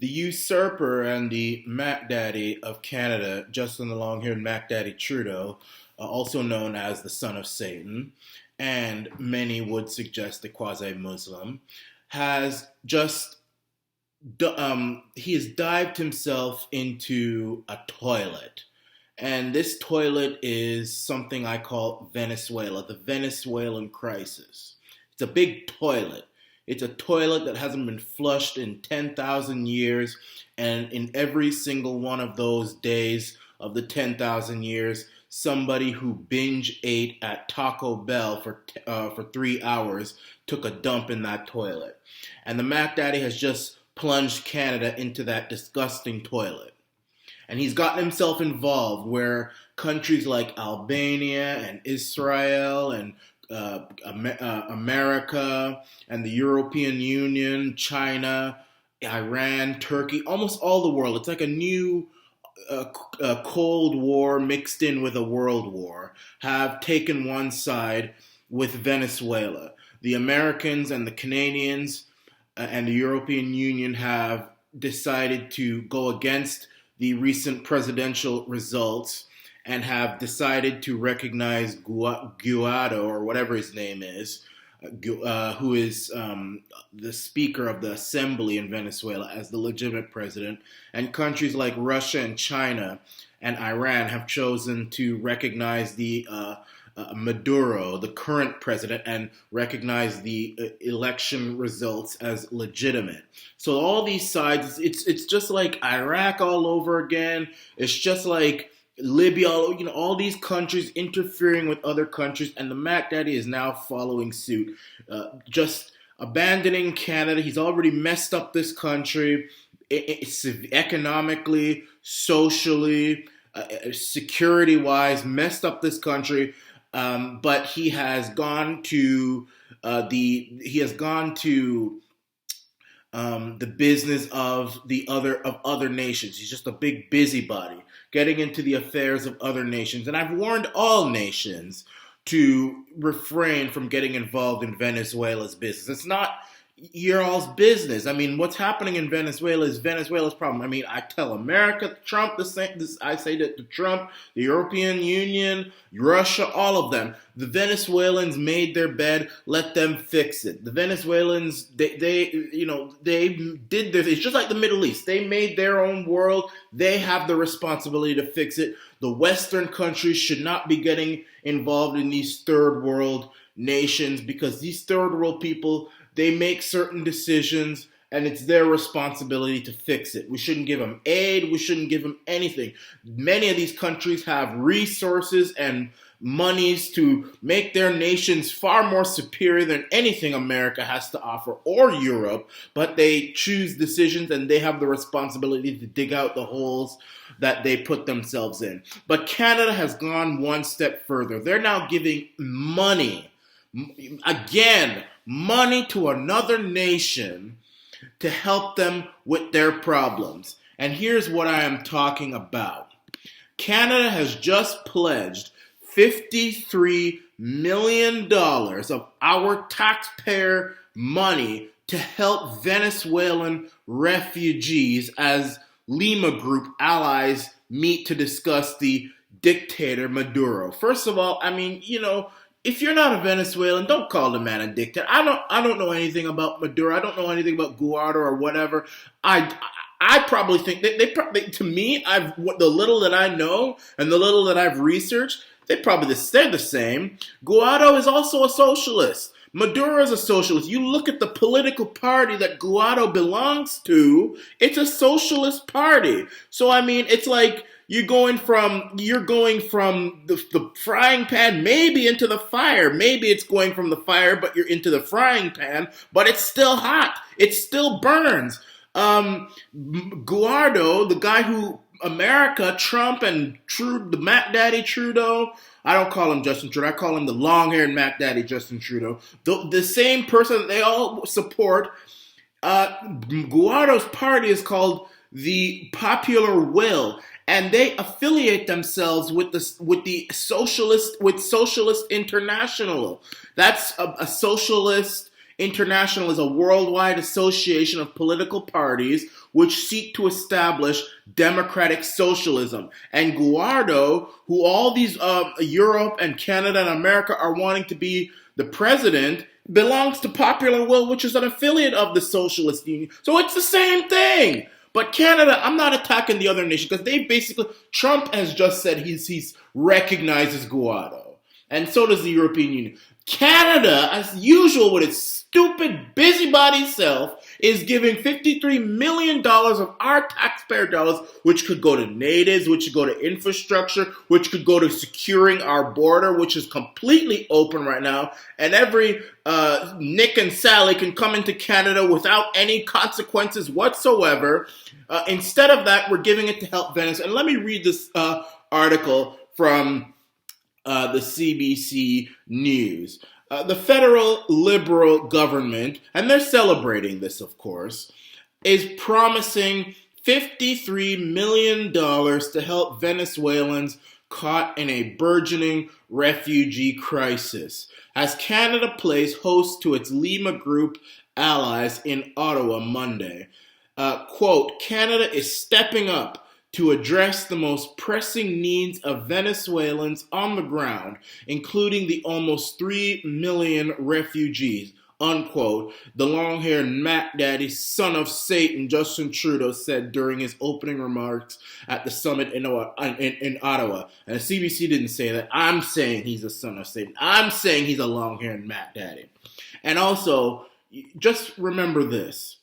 The usurper and the macdaddy of Canada, Justin the long-haired macdaddy Trudeau, also known as the son of Satan, and many would suggest a quasi-Muslim, has just he has dived himself into a toilet. And this toilet is something I call Venezuela, the Venezuelan crisis. It's a big toilet. It's a toilet that hasn't been flushed in 10,000 years, and in every single one of those days of the 10,000 years, somebody who binge ate at Taco Bell for 3 hours took a dump in that toilet. And the Mac Daddy has just plunged Canada into that disgusting toilet. And he's gotten himself involved where countries like Albania and Israel and America and the European Union, China, Iran, Turkey, almost all the world. It's like a new Cold War mixed in with a World War, have taken one side with Venezuela. The Americans and the Canadians and the European Union have decided to go against the recent presidential results and have decided to recognize Guaido, or whatever his name is, who is the Speaker of the Assembly in Venezuela, as the legitimate president. And countries like Russia and China and Iran have chosen to recognize the Maduro, the current president, and recognize the election results as legitimate. So all these sides, it's just like Iraq all over again. It's just like Libya, all these countries interfering with other countries, and the Mac Daddy is now following suit, just abandoning Canada. He's already messed up this country economically, socially, security-wise, messed up this country. But he has gone to the business of other nations. He's just a big busybody, getting into the affairs of other nations. And I've warned all nations to refrain from getting involved in Venezuela's business. It's not your all's business. I mean, what's happening in Venezuela is Venezuela's problem. I mean, I tell America, Trump, I say that to Trump, the European Union, Russia, all of them. The Venezuelans made their bed. Let them fix it. The Venezuelans, they did this. It's just like the Middle East. They made their own world. They have the responsibility to fix it. The Western countries should not be getting involved in these third world nations, because these third world people, they make certain decisions, and it's their responsibility to fix it. We shouldn't give them aid. We shouldn't give them anything. Many of these countries have resources and monies to make their nations far more superior than anything America has to offer, or Europe, but they choose decisions, and they have the responsibility to dig out the holes that they put themselves in. But Canada has gone one step further. They're now giving money to another nation to help them with their problems. And here's what I am talking about. Canada has just pledged $53 million of our taxpayer money to help Venezuelan refugees as Lima Group allies meet to discuss the dictator Maduro. First of all, I mean, if you're not a Venezuelan, don't call the man a dictator. I don't know anything about Maduro. I don't know anything about Guaido or whatever. I probably think they to me, the little that I know and the little that I've researched, they're the same. Guaido is also a socialist. Maduro is a socialist. You look at the political party that Guaido belongs to, it's a socialist party. So I mean, it's like you're going from the frying pan maybe into the fire. Maybe it's going from the fire, but you're into the frying pan, but it's still hot. It still burns. Guaido, the guy who America, Trump, and the Mac Daddy Trudeau, I don't call him Justin Trudeau, I call him the long-haired Mac Daddy Justin Trudeau, the same person that they all support. Guaido's party is called the Popular Will, and they affiliate themselves with Socialist International. That's a socialist International is a worldwide association of political parties which seek to establish democratic socialism. And Guaido, who all these Europe and Canada and America are wanting to be the president, belongs to Popular Will, which is an affiliate of the Socialist Union. So it's the same thing. But Canada, I'm not attacking the other nations because they basically, Trump has just said he's recognizes Guaido. And so does the European Union. Canada, as usual with its stupid busybody self, is giving $53 million of our taxpayer dollars, which could go to natives, which could go to infrastructure, which could go to securing our border, which is completely open right now. And every Nick and Sally can come into Canada without any consequences whatsoever. Instead of that, we're giving it to help Venezuela. And let me read this article from the CBC News. The federal liberal government, and they're celebrating this, of course, is promising $53 million to help Venezuelans caught in a burgeoning refugee crisis, as Canada plays host to its Lima Group allies in Ottawa Monday. Quote, Canada is stepping up to address the most pressing needs of Venezuelans on the ground, including the almost 3 million refugees, unquote, the long-haired macdaddy, son of Satan, Justin Trudeau said during his opening remarks at the summit in Ottawa. And the CBC didn't say that. I'm saying he's a son of Satan. I'm saying he's a long-haired macdaddy. And also, just remember this.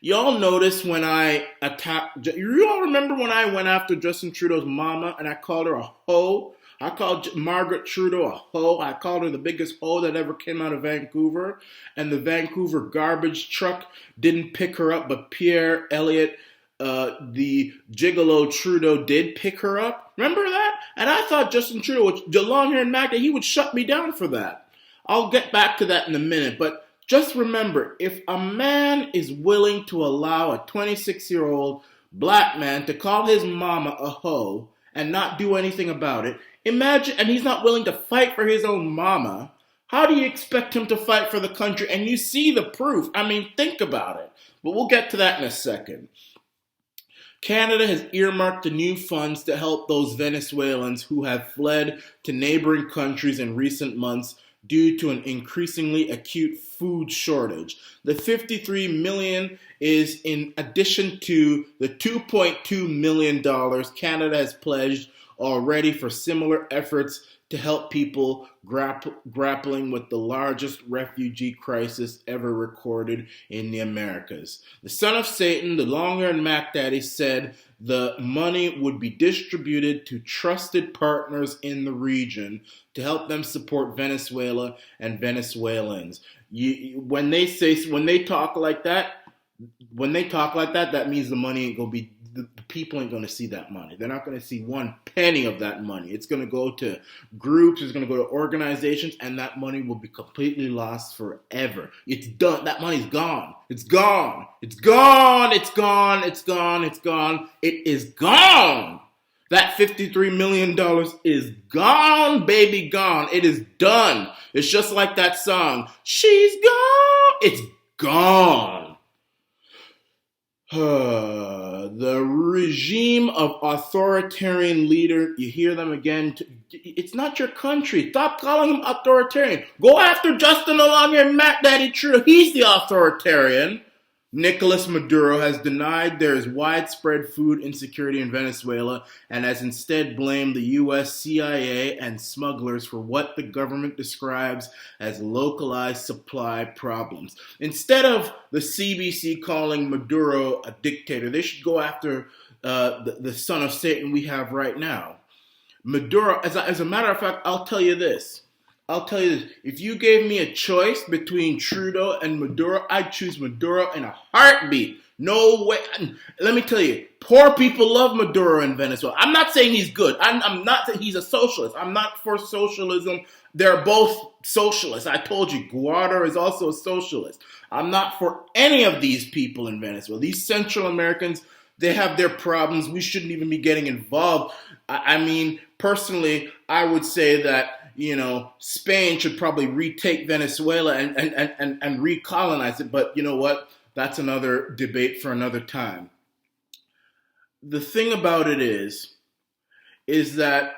Y'all notice when I attacked, you all remember when I went after Justin Trudeau's mama and I called her a hoe? I called Margaret Trudeau a hoe. I called her the biggest hoe that ever came out of Vancouver. And the Vancouver garbage truck didn't pick her up, but Pierre Elliott, the gigolo Trudeau, did pick her up. Remember that? And I thought Justin Trudeau, the long-haired Mac, that he would shut me down for that. I'll get back to that in a minute, but just remember, if a man is willing to allow a 26-year-old black man to call his mama a hoe and not do anything about it, imagine, and he's not willing to fight for his own mama, how do you expect him to fight for the country? And you see the proof. I mean, think about it. But we'll get to that in a second. Canada has earmarked the new funds to help those Venezuelans who have fled to neighboring countries in recent months due to an increasingly acute food shortage. The $53 million is in addition to the $2.2 million Canada has pledged already for similar efforts to help people grappling with the largest refugee crisis ever recorded in the Americas. The son of Satan, the long-haired macdaddy, said the money would be distributed to trusted partners in the region to help them support Venezuela and Venezuelans. When they talk like that, that means the money ain't gonna be. The people ain't going to see that money. They're not going to see one penny of that money. It's going to go to groups. It's going to go to organizations, and that money will be completely lost forever. It's done. That money's gone. It's gone. It's gone. It's gone. It's gone. It's gone. It is gone. That $53 million is gone, baby, gone. It is done. It's just like that song. She's gone. It's gone. The regime of authoritarian leader, you hear them again. It's not your country. Stop calling him authoritarian. Go after Justin Along Matt Daddy Trudeau. He's the authoritarian. Nicolas Maduro has denied there is widespread food insecurity in Venezuela and has instead blamed the U.S. CIA and smugglers for what the government describes as localized supply problems. Instead of the CBC calling Maduro a dictator, they should go after the son of Satan we have right now. Maduro, as a matter of fact, I'll tell you this. If you gave me a choice between Trudeau and Maduro, I'd choose Maduro in a heartbeat. No way. Let me tell you, poor people love Maduro in Venezuela. I'm not saying he's good. I'm not saying he's a socialist. I'm not for socialism. They're both socialists. I told you, Guaido is also a socialist. I'm not for any of these people in Venezuela. These Central Americans, they have their problems. We shouldn't even be getting involved. I mean, personally, I would say that Spain should probably retake Venezuela and recolonize it. But you know what? That's another debate for another time. The thing about it is that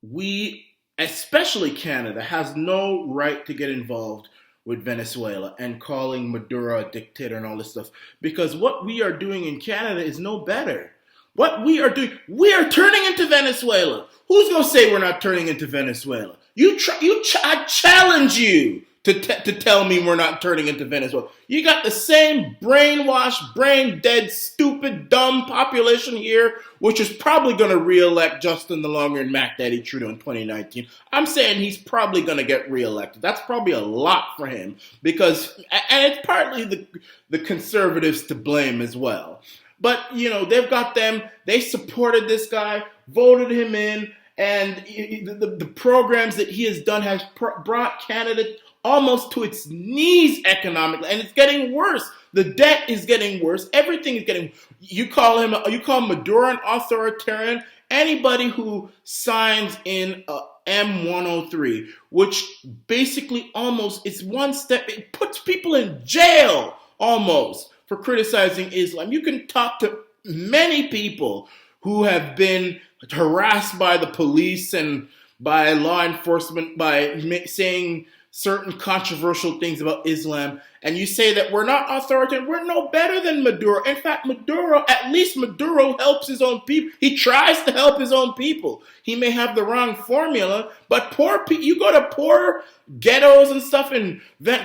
we, especially Canada, has no right to get involved with Venezuela and calling Maduro a dictator and all this stuff. Because what we are doing in Canada is no better. What we are doing, we are turning into Venezuela. Who's going to say we're not turning into Venezuela? I challenge you to tell me we're not turning into Venezuela. You got the same brainwashed, brain-dead, stupid, dumb population here, which is probably going to re-elect Justin the Long-Eared macdaddy Trudeau in 2019. I'm saying he's probably going to get re-elected. That's probably a lot for him, because, and it's partly the conservatives to blame as well. But, they've got them, they supported this guy, voted him in, and the programs that he has done has brought Canada almost to its knees economically, and it's getting worse. The debt is getting worse. Everything is getting. You call Maduro an authoritarian. Anybody who signs in M103, which basically almost is one step, it puts people in jail almost for criticizing Islam. You can talk to many people who have been harassed by the police and by law enforcement by saying certain controversial things about Islam, and you say that we're not authoritarian, we're no better than Maduro. In fact, at least Maduro helps his own people. He tries to help his own people. He may have the wrong formula, but poor people, you go to poor ghettos and stuff in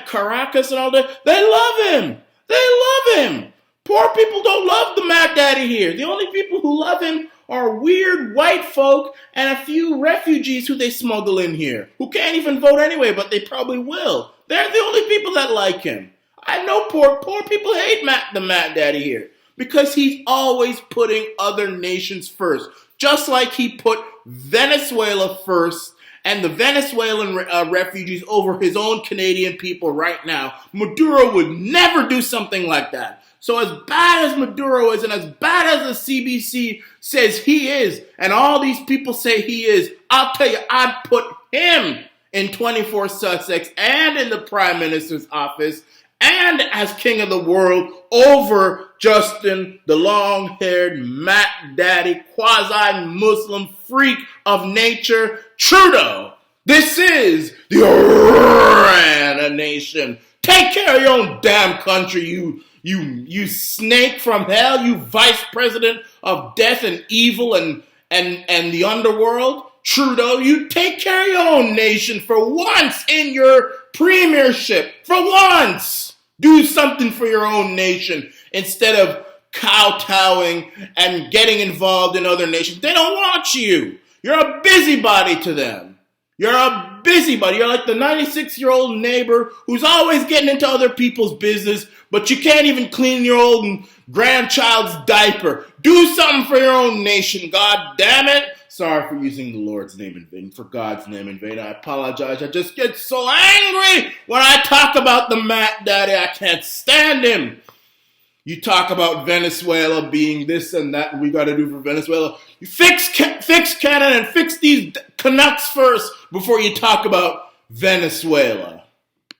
Caracas and all that, they love him. They love him. Poor people don't love the Mad Daddy here. The only people who love him are weird white folk and a few refugees who they smuggle in here, who can't even vote anyway, but they probably will. They're the only people that like him. I know poor people hate the Mad Daddy here because he's always putting other nations first, just like he put Venezuela first and the Venezuelan refugees over his own Canadian people right now. Maduro would never do something like that. So as bad as Maduro is and as bad as the CBC says he is, and all these people say he is, I'll tell you, I'd put him in 24 Sussex and in the Prime Minister's office and as King of the World over Justin, the long-haired, Mac-Daddy, quasi-Muslim freak of nature, Trudeau. This is the Iran nation. Take care of your own damn country, you snake from hell, you vice president of death and evil and the underworld. Trudeau, you take care of your own nation for once in your premiership. For once, do something for your own nation instead of kowtowing and getting involved in other nations. They don't want you. You're a busybody to them. You're a busybody. You're like the 96-year-old neighbor who's always getting into other people's business, but you can't even clean your old grandchild's diaper. Do something for your own nation, God damn it. Sorry for using the Lord's name in vain, for God's name in vain. I apologize. I just get so angry when I talk about the Mac Daddy. I can't stand him. You talk about Venezuela being this and that, and we got to do for Venezuela. You fix Canada and fix these Canucks first before you talk about Venezuela.